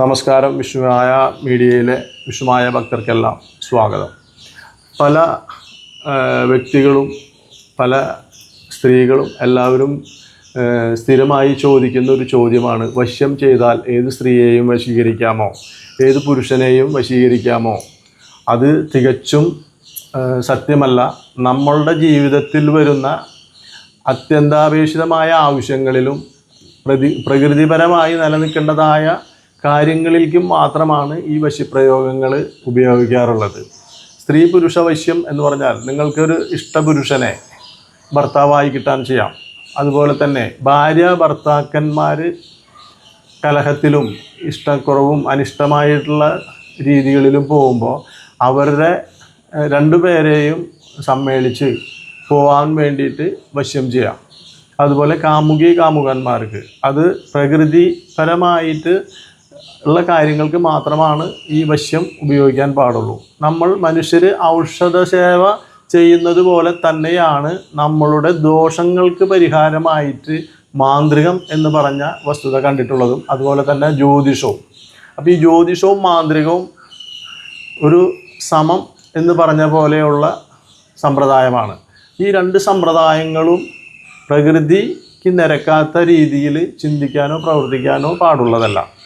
നമസ്കാരം. വിഷ്ണുമായ മീഡിയയിലെ വിഷ്ണുമായ ഭക്തർക്കെല്ലാം സ്വാഗതം. പല വ്യക്തികളും പല സ്ത്രീകളും എല്ലാവരും സ്ഥിരമായി ചോദിക്കുന്ന ഒരു ചോദ്യമാണ്, വശ്യം ചെയ്താൽ ഏത് സ്ത്രീയെയും വശീകരിക്കാമോ, ഏത് പുരുഷനെയും വശീകരിക്കാമോ? അത് തികച്ചും സത്യമല്ല. നമ്മളുടെ ജീവിതത്തിൽ വരുന്ന അത്യന്താപേക്ഷിതമായ ആവശ്യങ്ങളിലും പ്രകൃതിപരമായി നിലനിൽക്കേണ്ടതായ കാര്യങ്ങളിലേക്കും മാത്രമാണ് ഈ വശ്യപ്രയോഗങ്ങൾ ഉപയോഗിക്കാറുള്ളത്. സ്ത്രീ പുരുഷ വശ്യം എന്ന് പറഞ്ഞാൽ നിങ്ങൾക്കൊരു ഇഷ്ടപുരുഷനെ ഭർത്താവായി കിട്ടാൻ ചെയ്യാം. അതുപോലെ തന്നെ ഭാര്യ ഭർത്താക്കന്മാർ കലഹത്തിലും ഇഷ്ടക്കുറവും അനിഷ്ടമായിട്ടുള്ള രീതികളിലും പോകുമ്പോൾ അവരുടെ രണ്ടുപേരെയും സമ്മേളിച്ച് പോകാൻ വേണ്ടിയിട്ട് വശ്യം ചെയ്യാം. അതുപോലെ കാമുകന്മാർക്ക് അത് പ്രകൃതിപരമായിട്ട് ഉള്ള കാര്യങ്ങൾക്ക് മാത്രമാണ് ഈ വശ്യം ഉപയോഗിക്കാൻ പാടുള്ളൂ. നമ്മൾ മനുഷ്യർ ഔഷധ സേവ ചെയ്യുന്നത് പോലെ തന്നെയാണ് നമ്മളുടെ ദോഷങ്ങൾക്ക് പരിഹാരമായിട്ട് മാന്ത്രികം എന്ന് പറഞ്ഞ വസ്തുത കണ്ടിട്ടുള്ളതും അതുപോലെ തന്നെ ജ്യോതിഷവും. അപ്പോൾ ഈ ജ്യോതിഷവും മാന്ത്രികവും ഒരു സമം എന്ന് പറഞ്ഞ പോലെയുള്ള സമ്പ്രദായമാണ്. ഈ രണ്ട് സമ്പ്രദായങ്ങളും പ്രകൃതിക്ക് നിരക്കാത്ത രീതിയിൽ ചിന്തിക്കാനോ പ്രവർത്തിക്കാനോ പാടുള്ളതല്ല.